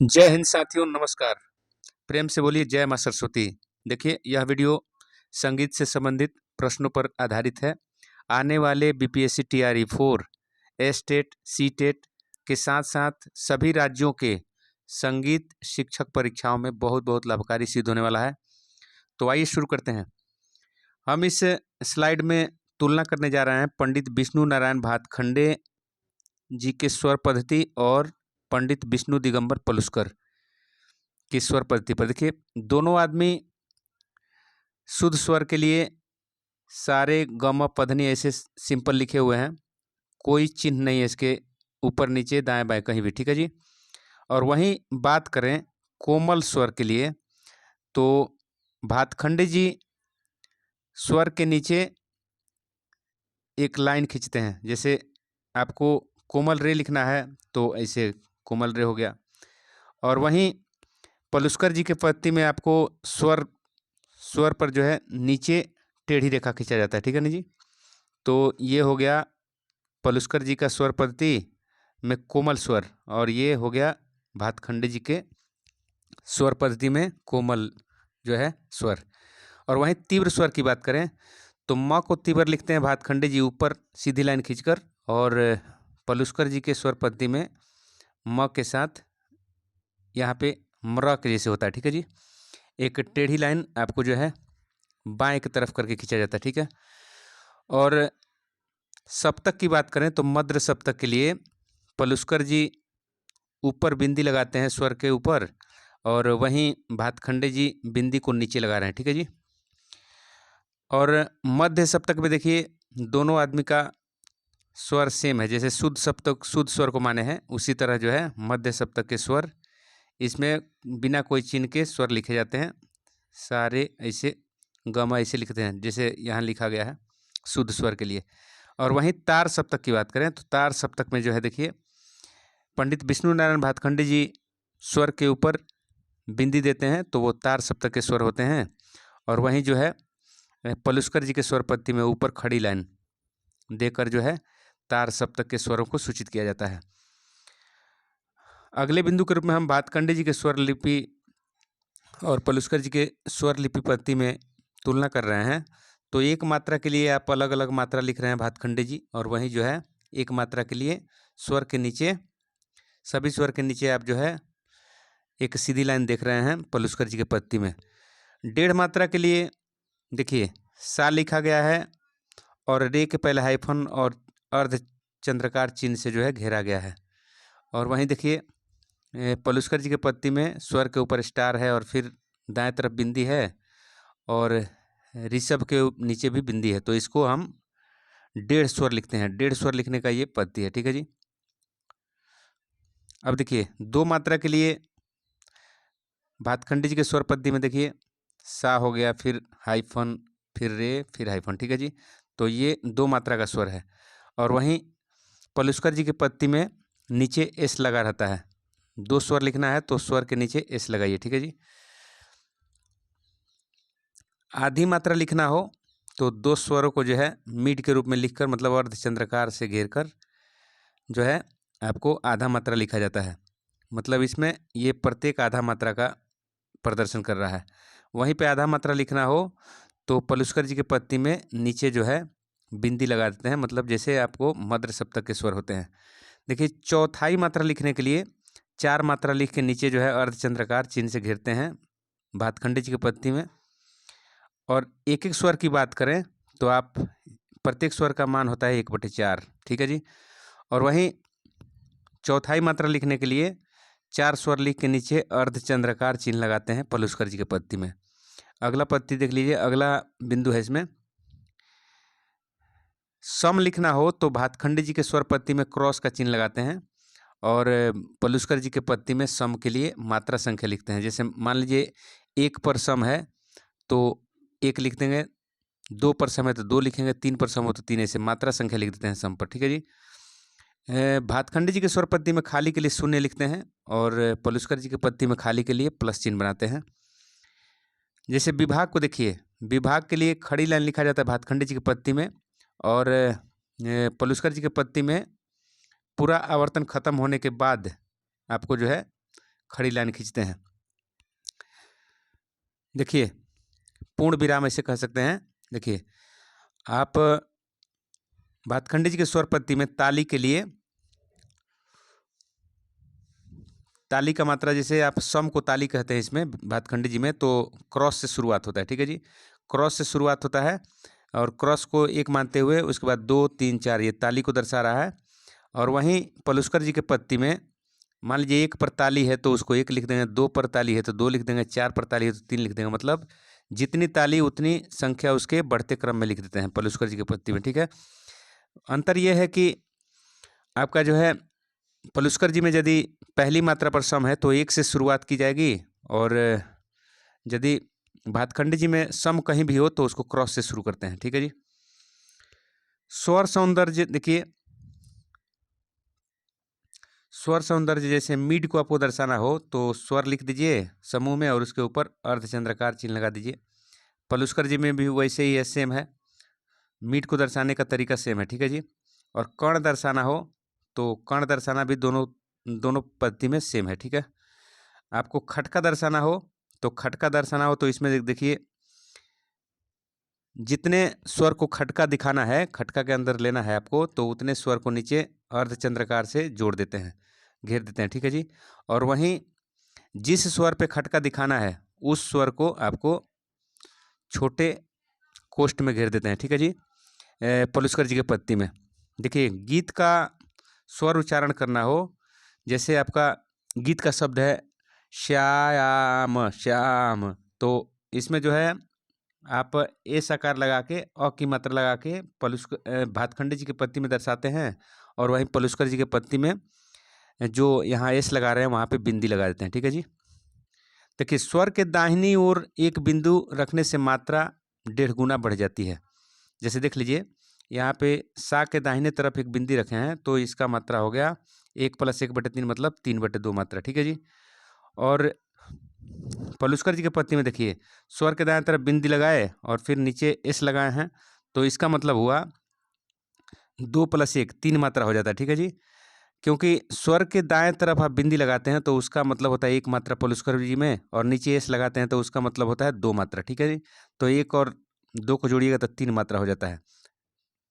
जय हिंद साथियों, नमस्कार। प्रेम से बोलिए जय माँ सरस्वती। देखिए, यह वीडियो संगीत से संबंधित प्रश्नों पर आधारित है। आने वाले बीपीएससी टीआरई 4, एस्टेट, सीटेट के साथ साथ सभी राज्यों के संगीत शिक्षक परीक्षाओं में बहुत बहुत लाभकारी सिद्ध होने वाला है। तो आइए शुरू करते हैं। हम इस स्लाइड में तुलना करने जा रहे हैं पंडित विष्णु नारायण भातखंडे जी के स्वर पद्धति और पंडित विष्णु दिगंबर पलुस्कर की स्वर पद्धति पर। देखिए, दोनों आदमी शुद्ध स्वर के लिए सारे गम पधनी ऐसे सिंपल लिखे हुए हैं, कोई चिन्ह नहीं है इसके ऊपर नीचे दाएं बाएं कहीं भी, ठीक है जी। और वहीं बात करें कोमल स्वर के लिए, तो भातखंडे जी स्वर के नीचे एक लाइन खींचते हैं। जैसे आपको कोमल रे लिखना है तो ऐसे कोमल रे हो गया। और वहीं पलुस्कर जी के पद्धति में आपको स्वर स्वर पर जो है नीचे टेढ़ी रेखा खींचा जाता है, ठीक है ना जी। तो ये हो गया पलुस्कर जी का स्वर पद्धति में कोमल स्वर, और ये हो गया भातखंडे जी के स्वर पद्धति में कोमल जो है स्वर। और वहीं तीव्र स्वर की बात करें तो म को तीव्र लिखते हैं भातखंडे जी ऊपर सीधी लाइन खींचकर, और पलुस्कर जी के स्वर पद्धति में म के साथ यहाँ पे म्र के जैसे होता है, ठीक है जी। एक टेढ़ी लाइन आपको जो है बाएं की तरफ करके खींचा जाता है, ठीक है। और सप्तक की बात करें तो मध्य सप्तक के लिए पलुस्कर जी ऊपर बिंदी लगाते हैं स्वर के ऊपर, और वहीं भातखंडे जी बिंदी को नीचे लगा रहे हैं, ठीक है जी। और मध्य सप्तक में देखिए दोनों आदमी का स्वर सेम है, जैसे शुद्ध सप्तक शुद्ध स्वर को माने हैं उसी तरह जो है मध्य सप्तक के स्वर इसमें बिना कोई चिन्ह के स्वर लिखे जाते हैं, सारे ऐसे गमा ऐसे लिखते हैं जैसे यहाँ लिखा गया है शुद्ध स्वर के लिए। और वहीं तार सप्तक की बात करें तो तार सप्तक में जो है देखिए पंडित विष्णु नारायण भातखंडे जी स्वर के ऊपर बिंदी देते हैं तो वो तार सप्तक के स्वर होते हैं। और वहीं जो है पलुस्कर जी के स्वर पद्धति में ऊपर खड़ी लाइन देकर जो है तार सप्तक के स्वरों को सूचित किया जाता है। अगले बिंदु के रूप में हम भातखंडे जी के स्वर लिपि और पलुस्कर जी के स्वर लिपि पद्धति में तुलना कर रहे हैं। तो एक मात्रा के लिए आप अलग अलग मात्रा लिख रहे हैं भातखंडे जी, और वहीं जो है एक मात्रा के लिए स्वर के नीचे सभी स्वर के नीचे आप जो है एक सीधी लाइन देख रहे हैं पलुस्कर जी के पद्धति में। डेढ़ मात्रा के लिए देखिए सा लिखा गया है और रे के पहले हाइफन और अर्ध चंद्रकार चिन्ह से जो है घेरा गया है। और वहीं देखिए पलुस्कर जी के पद्धति में स्वर के ऊपर स्टार है और फिर दाएं तरफ बिंदी है और ऋषभ के नीचे भी बिंदी है, तो इसको हम डेढ़ स्वर लिखते हैं। डेढ़ स्वर लिखने का ये पद्धति है, ठीक है जी। अब देखिए दो मात्रा के लिए भातखंडे जी के स्वर पद्धति में देखिए सा हो गया, फिर हाइफन, फिर रे, फिर हाइफन, ठीक है जी। तो ये दो मात्रा का स्वर है। और वहीं पलुस्कर जी के पद्धति में नीचे एस लगा रहता है। दो स्वर लिखना है तो स्वर के नीचे एस लगाइए, ठीक है जी। आधी मात्रा लिखना हो तो दो स्वरों को जो है मीड के रूप में लिखकर, मतलब अर्धचंद्रकार से घेरकर जो है आपको आधा मात्रा लिखा जाता है। मतलब इसमें ये प्रत्येक आधा मात्रा का प्रदर्शन कर रहा है। वहीं पे आधा मात्रा लिखना हो तो पलुस्कर जी के पद्धति में नीचे जो है बिंदी लगा देते हैं, मतलब जैसे आपको मध्य सप्तक के स्वर होते हैं। देखिए चौथाई मात्रा लिखने के लिए चार मात्रा लिख के नीचे जो है अर्धचंद्रकार चिन्ह से घेरते हैं भातखंडे जी की पद्धति में। और एक एक स्वर की बात करें तो आप प्रत्येक स्वर का मान होता है 1/4, ठीक है जी। और वहीं चौथाई मात्रा लिखने के लिए चार स्वर लिख के नीचे अर्धचंद्रकार चिन्ह लगाते हैं पलुस्कर जी की पद्धति में। अगला पद्धति देख लीजिए, अगला बिंदु है इसमें सम लिखना हो तो भातखंडे जी के स्वर पद्धति में क्रॉस का चिन्ह लगाते हैं, और पलुस्कर जी के पद्धति में सम के लिए मात्रा संख्या लिखते हैं। जैसे मान लीजिए 1 पर सम है तो 1 लिख देंगे, 2 पर सम है तो 2 लिखेंगे, 3 पर सम हो तो 3, ऐसे मात्रा संख्या लिख देते हैं सम पर, ठीक है जी। भातखंडे जी के स्वर पद्धति में खाली के लिए शून्य लिखते हैं और पलुस्कर जी के पद्धति में खाली के लिए प्लस चिन्ह बनाते हैं। जैसे विभाग को देखिए, विभाग के लिए खड़ी लाइन लिखा जाता है भातखंडे जी की पद्धति में, और पलुस्कर जी की पद्धति में पूरा आवर्तन खत्म होने के बाद आपको जो है खड़ी लाइन खींचते हैं। देखिए पूर्ण विराम ऐसे कह सकते हैं। देखिए आप भातखंडे जी के स्वर पत्ती में ताली के लिए ताली का मात्रा, जैसे आप सम को ताली कहते हैं इसमें भातखंडे जी में, तो क्रॉस से शुरुआत होता है। ठीक है जी, क्रॉस से शुरुआत होता है और क्रॉस को एक मानते हुए उसके बाद 2 3 4 ये ताली को दर्शा रहा है। और वहीं पलुस्कर जी के पत्ती में मान लीजिए 1 पर ताली है तो उसको 1 लिख देंगे, 2 पर ताली है तो 2 लिख देंगे, 4 पर ताली है तो 3 लिख देंगे। मतलब जितनी ताली उतनी संख्या उसके बढ़ते क्रम में लिख देते हैं पलुस्कर जी के पत्ती में। ठीक है, अंतर यह है कि आपका जो है पलुस्कर जी में यदि पहली मात्रा पर सम है तो 1 से शुरुआत की जाएगी, और यदि भातखंडे जी में सम कहीं भी हो तो उसको क्रॉस से शुरू करते हैं। ठीक है जी, स्वर सौंदर्य देखिए, स्वर सौंदर्य जैसे मीड को आपको दर्शाना हो तो स्वर लिख दीजिए समूह में और उसके ऊपर अर्धचंद्राकार चिन्ह लगा दीजिए। पलुस्कर जी में भी वैसे ही है, सेम है, मीड को दर्शाने का तरीका सेम है। ठीक है जी, और कर्ण दर्शाना हो तो कर्ण दर्शाना भी दोनों पद्धति में सेम है। ठीक है, आपको खटका दर्शाना हो तो खटका दर्शाना हो तो इसमें देखिए जितने स्वर को खटका दिखाना है, खटका के अंदर लेना है आपको, तो उतने स्वर को नीचे अर्धचंद्राकार से जोड़ देते हैं, घेर देते हैं। ठीक है जी, और वहीं जिस स्वर पे खटका दिखाना है उस स्वर को आपको छोटे कोष्ठ में घेर देते हैं। ठीक है जी, पलुस्कर जी के पत्ती में देखिए गीत का स्वर उच्चारण करना हो, जैसे आपका गीत का शब्द है श्याम श्याम, तो इसमें जो है आप ए सकार लगा के अ की मात्रा लगा के भातखंडे जी के पत्ती में दर्शाते हैं, और वहीं पलुस्कर जी के पत्ती में जो यहाँ एस लगा रहे हैं वहाँ पे बिंदी लगा देते हैं। ठीक है जी, देखिए स्वर के दाहिनी ओर एक बिंदु रखने से मात्रा 1.5 गुना बढ़ जाती है। जैसे देख लीजिए यहाँ पे सा के दाहिने तरफ एक बिंदी रखे हैं तो इसका मात्रा हो गया 1 + 1/3 मतलब 3/2 मात्रा। ठीक है जी, और पलुस्कर जी के पत्ती में देखिए स्वर के दाएं तरफ बिंदी लगाए और फिर नीचे एस लगाए हैं तो इसका मतलब हुआ 2 + 1 3 मात्रा हो जाता है। ठीक है जी, क्योंकि स्वर के दाएं तरफ आप बिंदी लगाते हैं तो उसका मतलब होता है 1 मात्रा पलुस्कर जी में, और नीचे एस लगाते हैं तो उसका मतलब होता है 2 मात्रा। ठीक है जी, तो 1 और 2 को जोड़िएगा तो 3 मात्रा हो जाता है।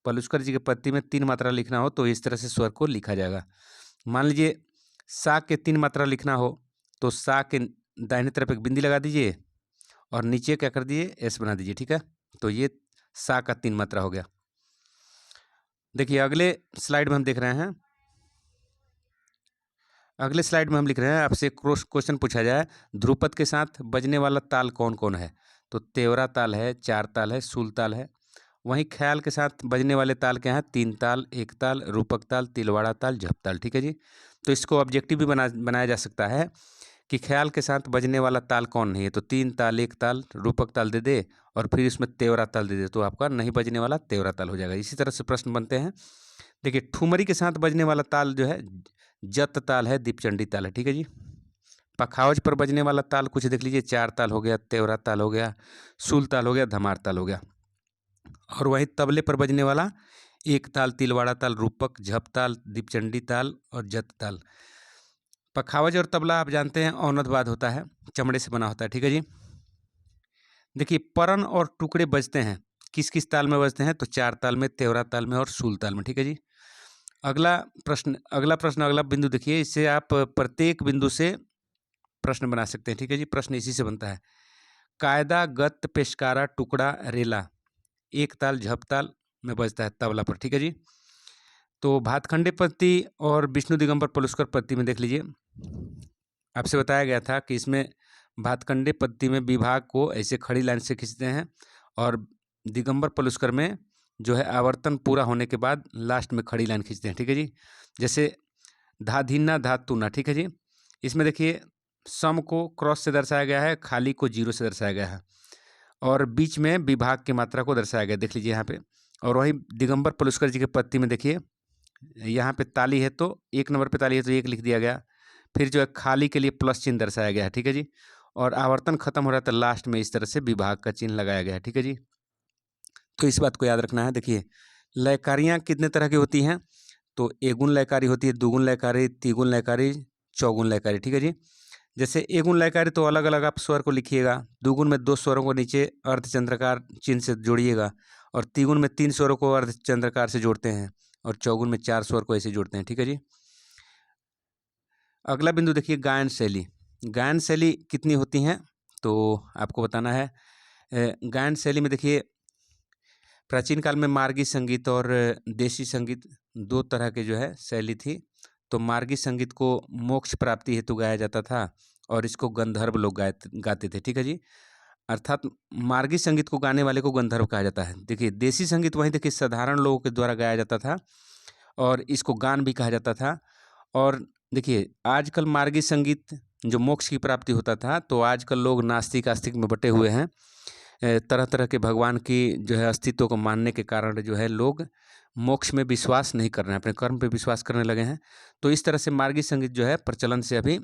पलुस्कर जी के पत्ती में 3 मात्रा लिखना हो तो इस तरह से स्वर को लिखा जाएगा। मान लीजिए सा के 3 मात्रा लिखना हो तो सा के दाहिने तरफ एक बिंदी लगा दीजिए और नीचे क्या कर दीजिए एस बना दीजिए। ठीक है, तो ये सा का 3 मात्रा हो गया। देखिए अगले स्लाइड में हम देख रहे हैं, अगले स्लाइड में हम लिख रहे हैं आपसे क्वेश्चन पूछा जाए ध्रुपद के साथ बजने वाला ताल कौन कौन है, तो तेवरा ताल है, 4 ताल है, सूल ताल है। वहीं ख्याल के साथ बजने वाले ताल क्या हैं, 3 ताल, 1 ताल, रूपक ताल, तिलवाड़ा ताल, झप ताल। ठीक है जी, तो इसको ऑब्जेक्टिव भी बनाया जा सकता है कि ख्याल के साथ बजने वाला ताल कौन नहीं है, तो 3 ताल, 1 ताल, रूपक ताल दे दे और फिर इसमें तेवरा ताल दे दे तो आपका नहीं बजने वाला तेवरा ताल हो जाएगा। इसी तरह से प्रश्न बनते हैं। देखिए ठुमरी के साथ बजने वाला ताल जो है जत ताल है, दीपचंडी ताल है। ठीक है जी, पखावज पर बजने वाला ताल कुछ देख लीजिए, 4 ताल हो गया, तेवरा ताल हो गया, सूल ताल हो गया, धमार ताल हो गया। और वहीं तबले पर बजने वाला 1 ताल, तिलवाड़ा ताल, रूपक, झप ताल, दीपचंडी ताल और जत ताल। पखावज और तबला आप जानते हैं औनतवाद होता है, चमड़े से बना होता है। ठीक है जी, देखिए परन और टुकड़े बजते हैं किस किस ताल में बजते हैं, तो 4 ताल में, तेवरा ताल में और सूल ताल में। ठीक है जी, अगला प्रश्न अगला बिंदु देखिए, इससे आप प्रत्येक बिंदु से प्रश्न बना सकते हैं। ठीक है जी, प्रश्न इसी से बनता है। कायदा, गत, पेशकारा, टुकड़ा, रेला 1 ताल झप ताल में बजता है तबला पर। ठीक है जी, तो भातखंडे पत्ती और विष्णु दिगंबर पलुस्कर पत्ती में देख लीजिए आपसे बताया गया था कि इसमें भातखंडे पत्ती में विभाग को ऐसे खड़ी लाइन से खींचते हैं और दिगंबर पलुस्कर में जो है आवर्तन पूरा होने के बाद लास्ट में खड़ी लाइन खींचते हैं। ठीक है जी, जैसे धाधीना धातुना। ठीक है जी, इसमें देखिए सम को क्रॉस से दर्शाया गया है, खाली को 0 से दर्शाया गया है और बीच में विभाग की मात्रा को दर्शाया गया, देख लीजिए यहाँ पे। और वहीं दिगंबर पलुस्कर जी के पत्ती में देखिए यहाँ पे ताली है तो 1 नंबर पे ताली है तो 1 लिख दिया गया, फिर जो है खाली के लिए प्लस चिन्ह दर्शाया गया है। ठीक है जी, और आवर्तन खत्म हो रहा था लास्ट में इस तरह से विभाग का चिन्ह लगाया गया है। ठीक है जी, तो इस बात को याद रखना है। देखिए लयकारियाँ कितने तरह की होती हैं, तो 1 गुण लयकारी होती है, 2 गुण लयकारी, 3 गुण लयकारी, 4 गुण लयकारी। ठीक है जी, जैसे एगुण लयकारी तो अलग अलग आप स्वर को लिखिएगा, दुगुण में 2 स्वरों को नीचे अर्धचंद्राकार चिन्ह से जोड़िएगा, और तिगुण में 3 स्वरों को अर्धचंद्राकार से जोड़ते हैं, और चौगुण में 4 स्वर को ऐसे जोड़ते हैं। ठीक है जी। अगला बिंदु देखिए गायन शैली। गायन शैली कितनी होती हैं तो आपको बताना है। गायन शैली में देखिए प्राचीन काल में मार्गी संगीत और देशी संगीत 2 तरह के जो है शैली थी। तो मार्गी संगीत को मोक्ष प्राप्ति हेतु गाया जाता था और इसको गंधर्व लोग गाते थे। ठीक है जी। अर्थात मार्गी संगीत को गाने वाले को गंधर्व कहा जाता है। देखिए देशी संगीत वहीं देखिए साधारण लोगों के द्वारा गाया जाता था और इसको गान भी कहा जाता था। और देखिए आजकल मार्गी संगीत जो मोक्ष की प्राप्ति होता था, तो आजकल लोग नास्तिक आस्तिक में बटे हुए हैं। तरह तरह के भगवान की जो है अस्तित्व को मानने के कारण जो है लोग मोक्ष में विश्वास नहीं कर रहे हैं, अपने कर्म पे विश्वास करने लगे हैं। तो इस तरह से मार्गी संगीत जो है प्रचलन से अभी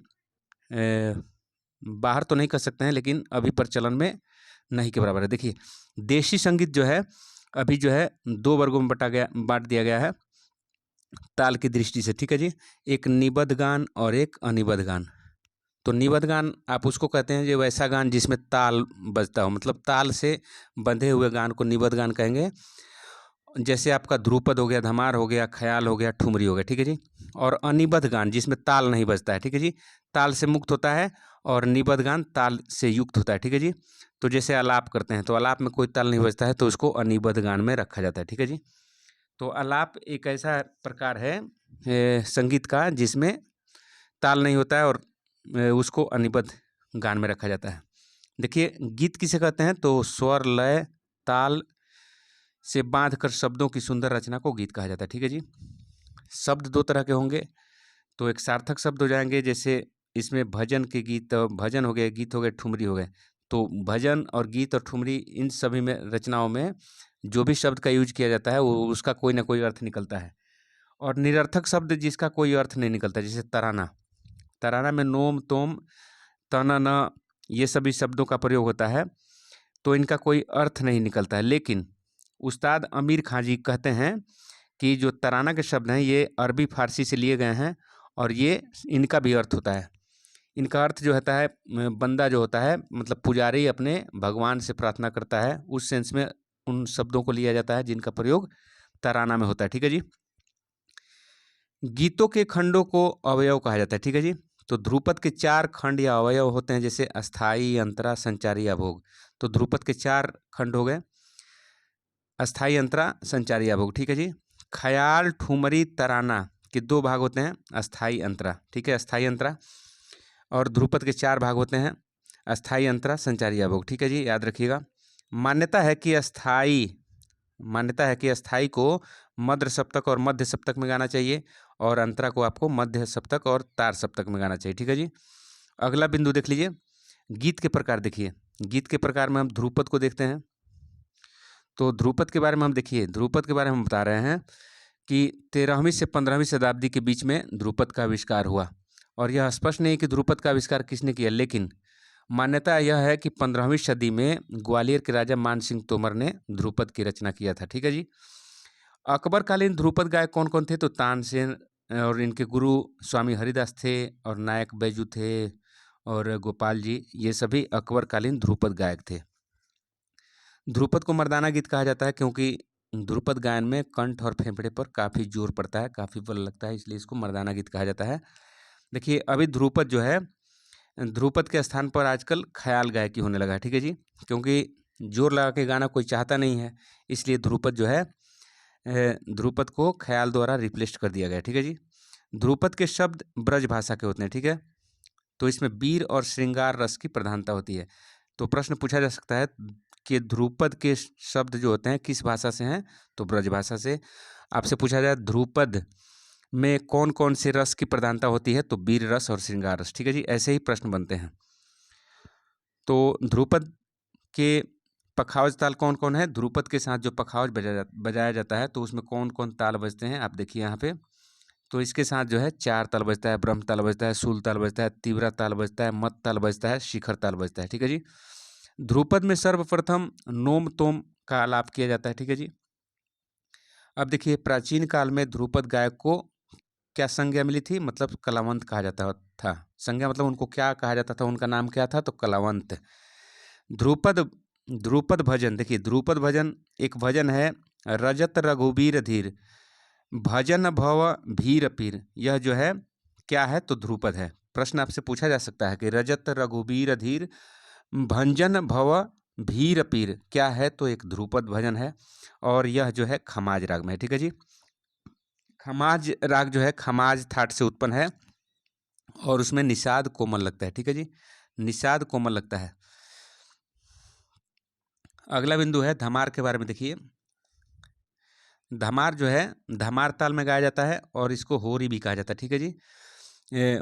बाहर तो नहीं कर सकते हैं, लेकिन अभी प्रचलन में नहीं के बराबर है। देखिए देशी संगीत जो है अभी जो है 2 वर्गों में बांट दिया गया है ताल की दृष्टि से। ठीक है जी। एक निबद्ध गान और एक अनिबद्ध गान। तो निबद्ध गान आप उसको कहते हैं जो वैसा गान जिसमें ताल बजता हो, मतलब ताल से बंधे हुए गान को निबद्ध गान कहेंगे। जैसे आपका ध्रुपद हो गया, धमार हो गया, ख्याल हो गया, ठुमरी हो गया। ठीक है जी। और अनिबद्ध गान जिसमें ताल नहीं बजता है। ठीक है जी। ताल से मुक्त होता है और निबद्ध गान ताल से युक्त होता है। ठीक है जी। तो जैसे आलाप करते हैं तो आलाप में कोई ताल नहीं बजता है तो उसको अनिबद्ध गान में रखा जाता है। ठीक है जी। तो आलाप एक ऐसा प्रकार है संगीत का जिसमें ताल नहीं होता है और उसको अनिबद्ध गान में रखा जाता है। देखिए गीत किसे कहते हैं तो स्वर लय ताल से बांधकर शब्दों की सुंदर रचना को गीत कहा जाता है। ठीक है जी। शब्द 2 तरह के होंगे, तो एक सार्थक शब्द हो जाएंगे, जैसे इसमें भजन के गीत, भजन हो गए, गीत हो गए, ठुमरी हो गए। तो भजन और गीत और ठुमरी इन सभी में रचनाओं में जो भी शब्द का यूज किया जाता है वो उसका कोई ना कोई अर्थ निकलता है। और निरर्थक शब्द जिसका कोई अर्थ नहीं निकलता, जैसे तराना। तराना में नोम तोम तना न ये सभी शब्दों का प्रयोग होता है, तो इनका कोई अर्थ नहीं निकलता है। लेकिन उस्ताद अमीर खां जी कहते हैं कि जो तराना के शब्द हैं ये अरबी फारसी से लिए गए हैं और ये इनका भी अर्थ होता है। इनका अर्थ जो होता है बंदा जो होता है मतलब पुजारी अपने भगवान से प्रार्थना करता है, उस सेंस में उन शब्दों को लिया जाता है जिनका प्रयोग तराना में होता है। ठीक है जी। गीतों के खंडों को अवयव कहा जाता है। ठीक है जी। तो ध्रुपद के 4 खंड या अवयव होते हैं, जैसे अस्थाई, अंतरा, संचारी, अभोग। तो ध्रुपद के 4 खंड हो गए, अस्थाई, अंतरा, संचारी, अभोग। ठीक है जी। ख्याल, ठुमरी, तराना के 2 भाग होते हैं, अस्थाई, अंतरा। ठीक है, अस्थाई, अंतरा। और ध्रुपद के 4 भाग होते हैं, अस्थाई, अंतरा, संचारी, अभोग। ठीक है जी, याद रखिएगा। मान्यता है कि अस्थाई को मध्य सप्तक और मध्य सप्तक में गाना चाहिए और अंतरा को आपको मध्य सप्तक और तार सप्तक में गाना चाहिए। ठीक है जी। अगला बिंदु देख लीजिए, गीत के प्रकार। देखिए गीत के प्रकार में हम ध्रुपद को देखते हैं। तो ध्रुपद के बारे में हम देखिए, ध्रुपद के बारे में हम बता रहे हैं कि 13वीं से 15वीं शताब्दी के बीच में ध्रुपद का आविष्कार हुआ। और यह स्पष्ट नहीं कि ध्रुपद का आविष्कार किसने किया, लेकिन मान्यता यह है कि 15वीं सदी में ग्वालियर के राजा मान सिंह तोमर ने ध्रुपद की रचना किया था। ठीक है जी। अकबरकालीन ध्रुपद गायक कौन कौन थे तो तानसेन और इनके गुरु स्वामी हरिदास थे और नायक बैजू थे और गोपाल जी, ये सभी अकबरकालीन ध्रुपद गायक थे। ध्रुपद को मर्दाना गीत कहा जाता है क्योंकि ध्रुपद गायन में कंठ और फेफड़े पर काफ़ी जोर पड़ता है, काफ़ी बल लगता है, इसलिए इसको मर्दाना गीत कहा जाता है। देखिए अभी ध्रुपद जो है, ध्रुपद के स्थान पर आजकल ख्याल गायकी होने लगा है। ठीक है जी। क्योंकि जोर लगा के गाना कोई चाहता नहीं है, इसलिए ध्रुपद जो है ध्रुपद को ख्याल द्वारा रिप्लेस कर दिया गया। ठीक है जी। ध्रुपद के शब्द ब्रज भाषा के होते हैं। ठीक है। तो इसमें वीर और श्रृंगार रस की प्रधानता होती है। तो प्रश्न पूछा जा सकता है कि ध्रुपद के शब्द जो होते हैं किस भाषा से हैं, तो ब्रज भाषा से। आपसे पूछा जाए ध्रुपद में कौन कौन से रस की प्रधानता होती है, तो वीर रस और श्रृंगार रस। ठीक है जी, ऐसे ही प्रश्न बनते हैं। तो ध्रुपद के पखावज ताल कौन कौन है, ध्रुपद के साथ जो पखावज बजाया जाता है तो उसमें कौन कौन ताल बजते हैं आप देखिए यहाँ पे। तो इसके साथ जो है 4 ताल बजता है, ब्रह्म ताल बजता है, शूल ताल बजता है, तीव्रा ताल बजता है, मत ताल बजता है, शिखर ताल बजता है। ठीक है जी। ध्रुपद में सर्वप्रथम नोम तोम का आलाप किया जाता है। ठीक है जी। अब देखिए प्राचीन काल में ध्रुपद गायक को क्या संज्ञा मिली थी, मतलब कलावंत कहा जाता था। संज्ञा मतलब उनको क्या कहा जाता था, उनका नाम क्या था, तो कलावंत। ध्रुपद ध्रुपद भजन, देखिए ध्रुपद भजन एक भजन है, रजत रघुबीर धीर भजन भव भीर पीर, यह जो है क्या है, तो ध्रुपद है। प्रश्न आपसे पूछा जा सकता है कि रजत रघुबीर धीर भंजन भव भीर पीर क्या है, तो एक ध्रुपद भजन है और यह जो है खमाज राग में है। ठीक है जी, खमाज राग जो है खमाज थाट से उत्पन्न है और उसमें निषाद कोमल लगता है। ठीक है जी, निषाद कोमल लगता है। अगला बिंदु है धमार के बारे में। देखिए धमार जो है धमार ताल में गाया जाता है और इसको होरी भी कहा जाता है। ठीक है जी,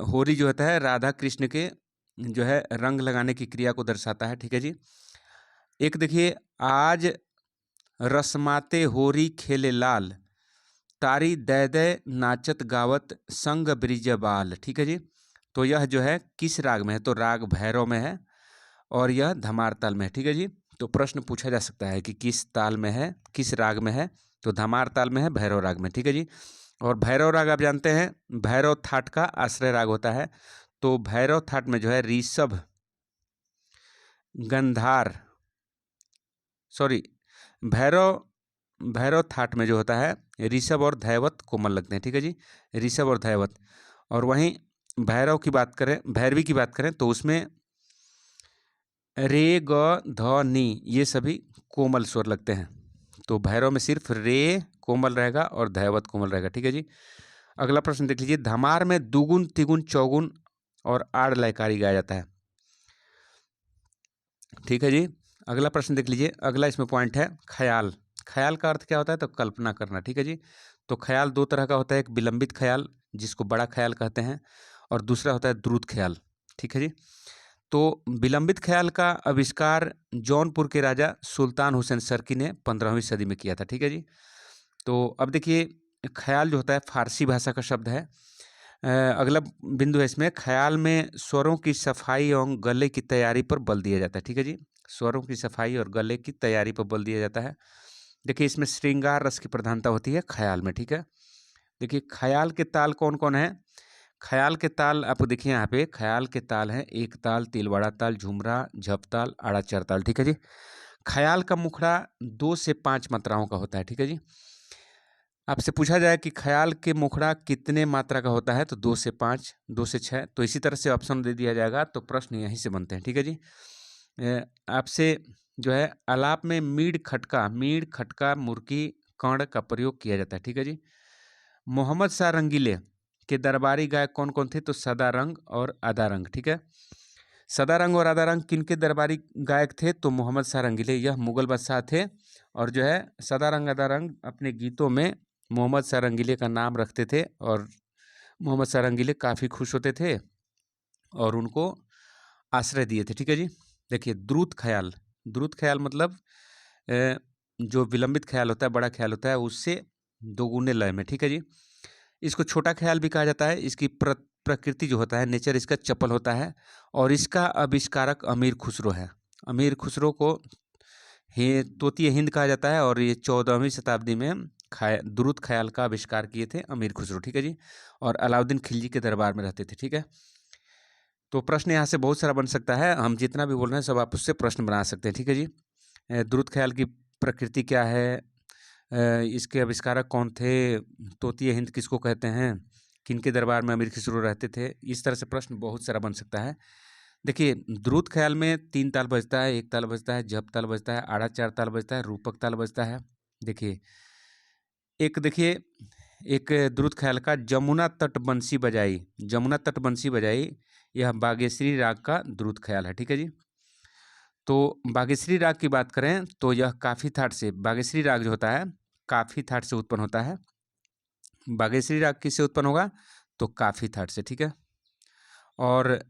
होरी जो होता है राधा कृष्ण के जो है रंग लगाने की क्रिया को दर्शाता है। ठीक है जी, एक देखिए आज रसमाते होरी खेले लाल तारी दय दय नाचत गावत संग ब्रिजबाल। ठीक है जी, तो यह जो है किस राग में है, तो राग भैरव में है और यह धमार ताल में है। ठीक है जी, तो प्रश्न पूछा जा सकता है कि किस ताल में है, किस राग में है, तो धमार ताल में है, भैरव राग में। ठीक है जी, और भैरव राग आप जानते हैं भैरव थाट का आश्रय राग होता है, तो भैरव थाट में जो है ऋषभ गंधार सॉरी भैरव भैरव थाट में जो होता है ऋषभ और धैवत कोमल लगते हैं। ठीक है जी, ऋषभ और धैवत। और वहीं भैरव की बात करें, भैरवी की बात करें तो उसमें रे ग ध नी ये सभी कोमल स्वर लगते हैं, तो भैरव में सिर्फ रे कोमल रहेगा और धैवत कोमल रहेगा। ठीक है जी, अगला प्रश्न देख लीजिए, धमार में दुगुन तिगुन चौगुन और आड़ लयकारी गाया जाता है। ठीक है जी, अगला प्रश्न देख लीजिए, अगला इसमें पॉइंट है ख्याल। ख्याल का अर्थ क्या होता है, तो कल्पना करना। ठीक है जी, तो ख्याल दो तरह का होता है, एक विलंबित ख्याल जिसको बड़ा ख्याल कहते हैं और दूसरा होता है द्रुत ख्याल। ठीक है जी, तो विलंबित ख्याल का आविष्कार जौनपुर के राजा सुल्तान हुसैन सरकी ने 15वीं सदी में किया था। ठीक है जी, तो अब देखिए ख्याल जो होता है फारसी भाषा का शब्द है। अगला बिंदु है इसमें, ख्याल में स्वरों की सफाई और गले की तैयारी पर बल दिया जाता है। ठीक है जी, स्वरों की सफाई और गले की तैयारी पर बल दिया जाता है। देखिए इसमें श्रृंगार रस की प्रधानता होती है ख्याल में। ठीक है, देखिए ख्याल के ताल कौन कौन है, ख्याल के ताल आपको देखिए यहाँ पे ख्याल के ताल हैं एक ताल, तिलवाड़ा ताल, झुमरा, झप ताल, आड़ाचर ताल। ठीक है जी, ख्याल का मुखड़ा 2 से 5 मात्राओं का होता है। ठीक है जी, आपसे पूछा जाए कि ख्याल के मुखड़ा कितने मात्रा का होता है, तो 2 से 5, 2 से 6, तो इसी तरह से ऑप्शन दे दिया जाएगा, तो प्रश्न यहीं से बनते हैं। ठीक है जी, आपसे जो है आलाप में मीड़ खटका मुर्की कर्ण का प्रयोग किया जाता है। ठीक है जी, मोहम्मद शाह रंगीले के दरबारी गायक कौन कौन थे, तो सदारंग और आदारंग। ठीक है, सदारंग और आदारंग किनके दरबारी गायक थे, तो मोहम्मद शाह रंगीले, यह मुगल बादशाह थे। और जो है सदारंग आदारंग अपने गीतों में मोहम्मद शाह रंगीले का नाम रखते थे और मोहम्मद शाह रंगीले काफ़ी खुश होते थे और उनको आश्रय दिए थे। ठीक है जी, देखिए द्रुत ख्याल मतलब जो विलंबित ख्याल होता है, बड़ा ख्याल होता है, उससे दोगुने लय में। ठीक है जी, इसको छोटा ख्याल भी कहा जाता है। इसकी प्रकृति जो होता है, नेचर इसका चपल होता है और इसका आविष्कारक अमीर खुसरो है। अमीर खुसरो को तोतिए हिंद कहा जाता है और ये 14वीं शताब्दी में द्रुत ख्याल का आविष्कार किए थे अमीर खुसरो। ठीक है जी, और अलाउद्दीन खिलजी के दरबार में रहते थे। ठीक है, तो प्रश्न यहाँ से बहुत सारा बन सकता है, हम जितना भी बोल रहे हैं सब आप उससे प्रश्न बना सकते हैं। ठीक है जी, द्रुत ख्याल की प्रकृति क्या है, इसके आविष्कारक कौन थे, तोतिए हिंद किसको कहते हैं, किनके दरबार में अमीर खुसरो रहते थे, इस तरह से प्रश्न बहुत सारा बन सकता है। देखिए द्रुत ख्याल में 3 ताल बजता है, एक ताल बजता है, झप ताल बजता है, आड़ा 4 ताल बजता है, रूपक ताल बजता है। देखिए एक द्रुत ख्याल का जमुना तट बंसी बजाई, यह बागेश्वरी राग का द्रुत ख्याल है। ठीक है जी, तो बागेश्वरी राग की बात करें तो यह काफी थाट से, बागेश्वरी राग जो होता है काफी थाट से उत्पन्न होता है। बागेश्वरी राग किससे उत्पन्न होगा, तो काफी थाट से। ठीक है, और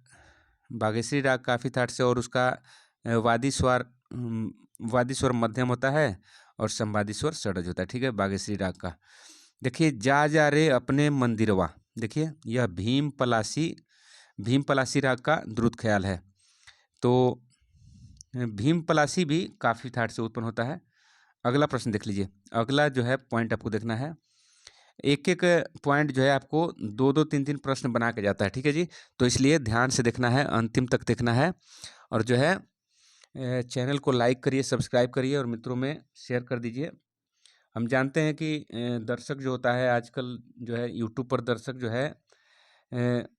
बागेश्वरी राग काफी थाट से और उसका वादी स्वर मध्यम होता है और संवादी स्वर षडज होता है। ठीक है, बागेश्वरी राग का। देखिए जा रे अपने मंदिरवा, देखिए यह भीम पलासी राग का द्रुत ख्याल है, तो भीम पलासी भी काफी थाट से उत्पन्न होता है। अगला प्रश्न देख लीजिए, अगला जो है पॉइंट आपको देखना है, एक एक पॉइंट जो है आपको 2-2 3-3 प्रश्न बना के जाता है, ठीक है जी। तो इसलिए ध्यान से देखना है, अंतिम तक देखना है और जो है चैनल को लाइक करिए, सब्सक्राइब करिए और मित्रों में शेयर कर दीजिए। हम जानते हैं कि दर्शक जो होता है आजकल जो है यूट्यूब पर दर्शक जो है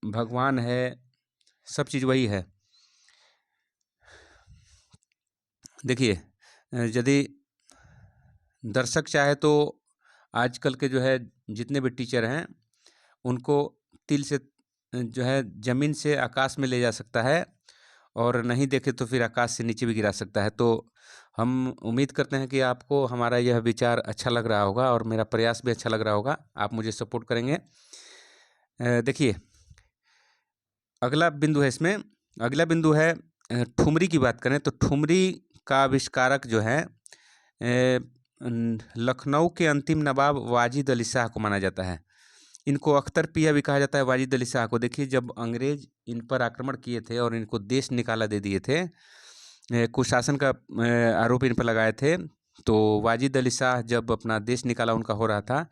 भगवान है, सब चीज़ वही है। देखिए यदि दर्शक चाहे तो आजकल के जो है जितने भी टीचर हैं उनको तिल से जो है ज़मीन से आकाश में ले जा सकता है और नहीं देखे तो फिर आकाश से नीचे भी गिरा सकता है। तो हम उम्मीद करते हैं कि आपको हमारा यह विचार अच्छा लग रहा होगा और मेरा प्रयास भी अच्छा लग रहा होगा, आप मुझे सपोर्ट करेंगे। देखिए अगला बिंदु है इसमें, अगला बिंदु है ठुमरी की बात करें तो ठुमरी का आविष्कारक जो है लखनऊ के अंतिम नवाब वाजिद अली शाह को माना जाता है। इनको अख्तर पिया भी कहा जाता है वाजिद अली शाह को। देखिए जब अंग्रेज इन पर आक्रमण किए थे और इनको देश निकाला दे दिए थे, कुशासन का आरोप इन पर लगाए थे, तो वाजिद अली शाह जब अपना देश निकाला उनका हो रहा था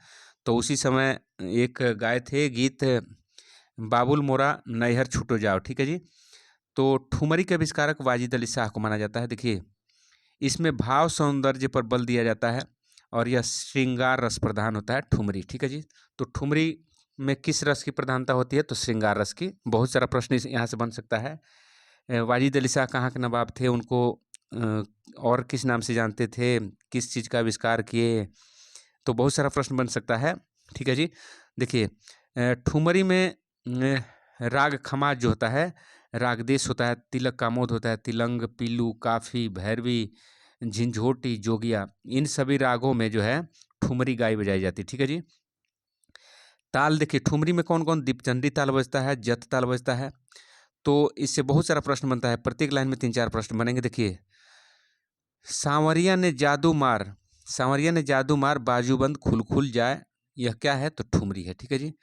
तो उसी समय एक गाए थे गीत बाबुल मोरा नैहर छूटो जाओ, ठीक है जी। तो ठुमरी के आविष्कारक वाजिद अली शाह को माना जाता है। देखिए इसमें भाव सौंदर्य पर बल दिया जाता है और यह श्रृंगार रस प्रधान होता है ठुमरी, ठीक है जी। तो ठुमरी में किस रस की प्रधानता होती है? तो श्रृंगार रस की। बहुत सारा प्रश्न यहाँ से बन सकता है। वाजिद अली शाह कहाँ के नवाब थे, उनको और किस नाम से जानते थे, किस चीज़ का आविष्कार किए, तो बहुत सारा प्रश्न बन सकता है, ठीक है जी। देखिए ठुमरी में राग खमाज जो होता है, राग देश होता है, तिलक कामोद होता है, तिलंग, पीलू, काफी, भैरवी, झिंझोटी, जोगिया, इन सभी रागों में जो है ठुमरी गाई बजाई जाती है, ठीक है जी। ताल देखिए ठुमरी में कौन कौन, दीपचंदी ताल बजता है, जत ताल बजता है। तो इससे बहुत सारा प्रश्न बनता है, प्रत्येक लाइन में 3-4 प्रश्न बनेंगे। देखिए सांवरिया ने जादू मार, सांवरिया ने जादू मार बाजूबंद खुल खुल जाए, यह क्या है? तो ठुमरी है, ठीक है जी।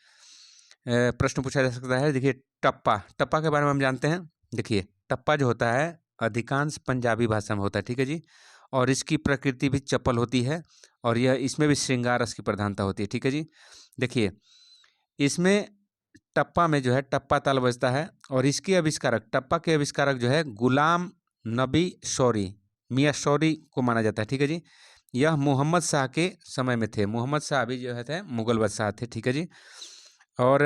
प्रश्न पूछा जा सकता है। देखिए टप्पा, टप्पा के बारे में हम जानते हैं। देखिए टप्पा जो होता है अधिकांश पंजाबी भाषा में होता है, ठीक है जी, और इसकी प्रकृति भी चपल होती है और यह इसमें भी श्रृंगार रस की प्रधानता होती है, ठीक है जी। देखिए इसमें टप्पा में जो है टप्पा ताल बजता है और इसके आविष्कारक, टप्पा के आविष्कारक जो है गुलाम नबी शौरी, मियाँ शौरी को माना जाता है, ठीक है जी। यह मोहम्मद शाह के समय में थे, मोहम्मद शाह भी जो है थे मुगल बादशाह थे, ठीक है जी। और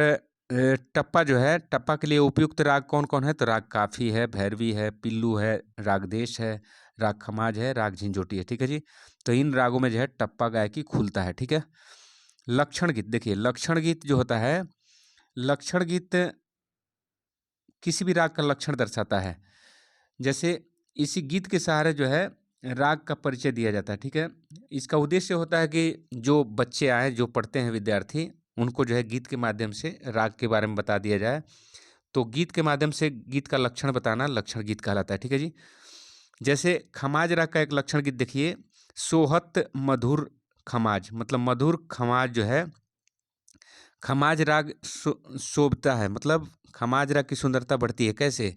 टप्पा जो है, टप्पा के लिए उपयुक्त राग कौन कौन है? तो राग काफी है, भैरवी है, पिल्लू है, राग देश है, राग खमाज है, राग झिंझोटी है, ठीक है जी। तो इन रागों में जो है टप्पा गायकी खुलता है, ठीक है। लक्षण गीत, देखिए लक्षण गीत जो होता है, लक्षण गीत किसी भी राग का लक्षण दर्शाता है। जैसे इसी गीत के सहारे जो है राग का परिचय दिया जाता है, ठीक है। इसका उद्देश्य होता है कि जो बच्चे आए, जो पढ़ते हैं विद्यार्थी, उनको जो है गीत के माध्यम से राग के बारे में बता दिया जाए। तो गीत के माध्यम से गीत का लक्षण बताना लक्षण गीत कहलाता है, ठीक है जी। जैसे खमाज राग का एक लक्षण गीत देखिए, सोहत मधुर खमाज, मतलब मधुर खमाज जो है, खमाज राग शोभता है, मतलब खमाज राग की सुंदरता बढ़ती है। कैसे?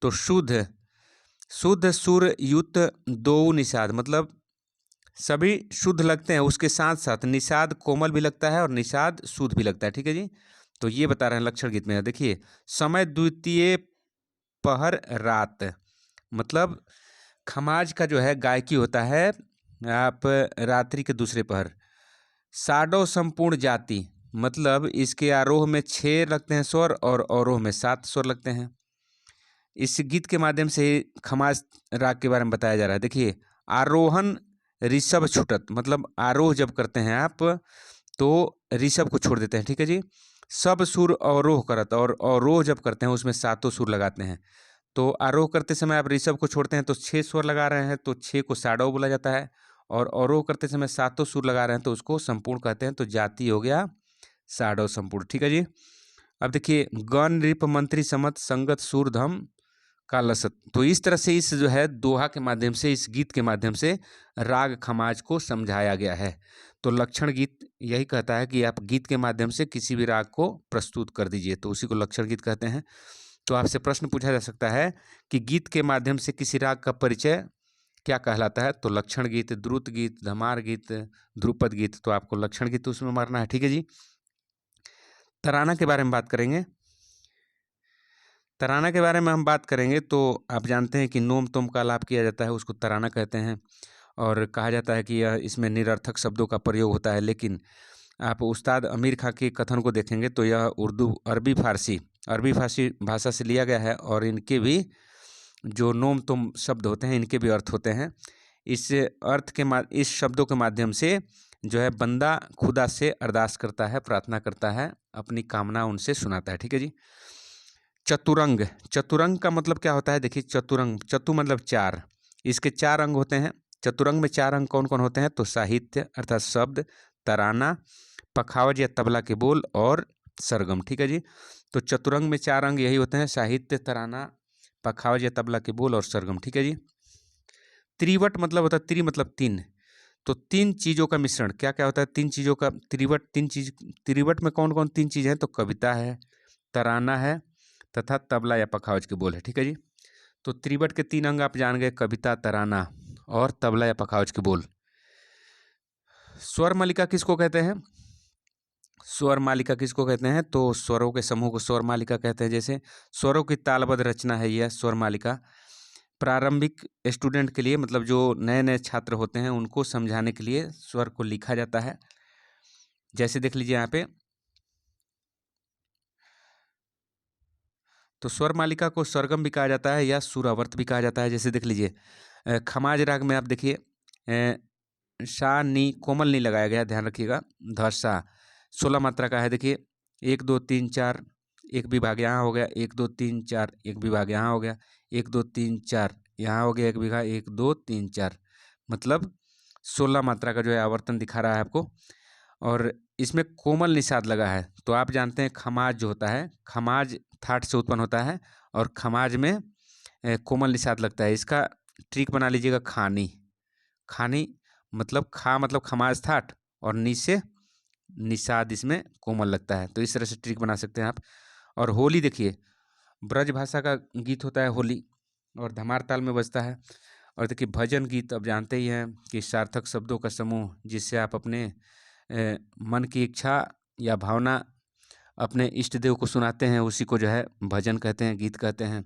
तो शुद्ध शुद्ध सुर युक्त दो निषाद, मतलब सभी शुद्ध लगते हैं, उसके साथ साथ निषाद कोमल भी लगता है और निषाद शुद्ध भी लगता है, ठीक है जी। तो ये बता रहे हैं लक्षण गीत में। देखिए समय द्वितीय पहर रात, मतलब खमाज का जो है गायकी होता है आप रात्रि के दूसरे पहर। साडो संपूर्ण जाति, मतलब इसके आरोह में 6 लगते हैं स्वर और अवरोह में 7 स्वर लगते हैं। इस गीत के माध्यम से खमाज राग के बारे में बताया जा रहा है। देखिए आरोहण ऋषभ छुटत, मतलब आरोह जब करते हैं आप तो ऋषभ को छोड़ देते हैं, ठीक है जी। सब सुर अवरोह करत, और अवरोह जब करते हैं उसमें 7 सुर लगाते हैं। तो आरोह करते समय आप ऋषभ को छोड़ते हैं तो 6 स्वर लगा रहे हैं, तो 6 को साडव बोला जाता है, और अवरोह करते समय 7 सुर लगा रहे हैं तो उसको संपूर्ण कहते हैं। तो जाति हो गया साडव संपूर्ण, ठीक है जी। अब देखिए गण रिप मंत्री समत संगत सुर धम का लसत, तो इस तरह से इस जो है दोहा के माध्यम से, इस गीत के माध्यम से राग खमाज को समझाया गया है। तो लक्षण गीत यही कहता है कि आप गीत के माध्यम से किसी भी राग को प्रस्तुत कर दीजिए, तो उसी को लक्षण गीत कहते हैं। तो आपसे प्रश्न पूछा जा सकता है कि गीत के माध्यम से किसी राग का परिचय क्या कहलाता है? तो लक्षण गीत, द्रुत गीत, धमार गीत, ध्रुपद गीत। तो आपको लक्षण गीत उसमें मारना है, ठीक है जी। तराना के बारे में बात करेंगे। तराना के बारे में हम बात करेंगे तो आप जानते हैं कि नोम तोम का आलाप किया जाता है, उसको तराना कहते हैं। और कहा जाता है कि यह इसमें निरर्थक शब्दों का प्रयोग होता है, लेकिन आप उस्ताद अमीर खां के कथन को देखेंगे तो यह उर्दू अरबी फारसी भाषा से लिया गया है, और इनके भी जो नोम तोम शब्द होते हैं इनके भी अर्थ होते हैं। इस शब्दों के माध्यम से जो है बंदा खुदा से अरदास करता है, प्रार्थना करता है, अपनी कामना उनसे सुनाता है, ठीक है जी। चतुरंग, चतुरंग का मतलब क्या होता है? देखिए, चतुरंग, चतु मतलब चार, इसके चार अंग होते हैं। चतुरंग में चार अंग कौन कौन होते हैं? तो साहित्य अर्थात शब्द, तराना, पखावज या तबला के बोल और सरगम, ठीक है जी। तो चतुरंग में चार अंग यही होते हैं, साहित्य, तराना, पखावज या तबला के बोल और सरगम, ठीक है जी। त्रिवट मतलब होता है, त्रि मतलब तीन, तो तीन चीज़ों का मिश्रण। क्या क्या होता है? तीन चीज़ों का त्रिवट, त्रिवट में कौन कौन तीन चीज़ें हैं? तो कविता है, तराना है तथा तबला या पखावज के बोल है, ठीक है जी। तो त्रिवट के तीन अंग आप जान गए, कविता, तराना और तबला या पखावज के बोल। स्वर मालिका किसको कहते हैं? स्वर मालिका किसको कहते हैं? तो स्वरों के समूह को स्वर मालिका कहते हैं। जैसे स्वरों की तालबद्ध रचना है यह स्वर मालिका। प्रारंभिक स्टूडेंट के लिए, मतलब जो नए नए छात्र होते हैं उनको समझाने के लिए स्वर को लिखा जाता है। जैसे देख लीजिए यहाँ पे, तो स्वर मालिका को सरगम भी कहा जाता है या सुरावर्त भी कहा जाता है। जैसे देख लीजिए खमाज राग में आप देखिए सा नी कोमल नी लगाया गया, ध्यान रखिएगा। धसा 16 मात्रा का है, देखिए 1 2 3 4, एक विभाग यहाँ हो गया, 1 2 3 4, एक विभाग यहाँ हो गया, 1 2 3 4 यहाँ हो गया, एक विभाग 1 2 3 4, मतलब 16 मात्रा का जो है आवर्तन दिखा रहा है आपको। और इसमें कोमल निषाद लगा है, तो आप जानते हैं खमाज जो होता है, खमाज थाट से उत्पन्न होता है और खमाज में कोमल निषाद लगता है। इसका ट्रिक बना लीजिएगा, खानी। खानी मतलब खा मतलब खमाज थाट और नी से निषाद इसमें कोमल लगता है, तो इस तरह से ट्रिक बना सकते हैं आप। और होली देखिए, ब्रज भाषा का गीत होता है होली और धमार ताल में बजता है। और देखिए भजन गीत अब जानते ही हैं कि सार्थक शब्दों का समूह, जिससे आप अपने मन की इच्छा या भावना अपने इष्ट देव को सुनाते हैं, उसी को जो है भजन कहते हैं, गीत कहते हैं।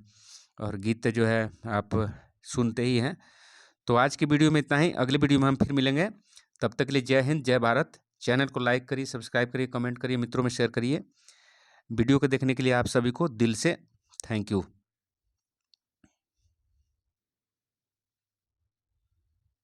और गीत जो है आप सुनते ही हैं। तो आज की वीडियो में इतना ही, अगले वीडियो में हम फिर मिलेंगे। तब तक के लिए जय हिंद, जय भारत। चैनल को लाइक करिए, सब्सक्राइब करिए, कमेंट करिए, मित्रों में शेयर करिए। वीडियो को देखने के लिए आप सभी को दिल से थैंक यू।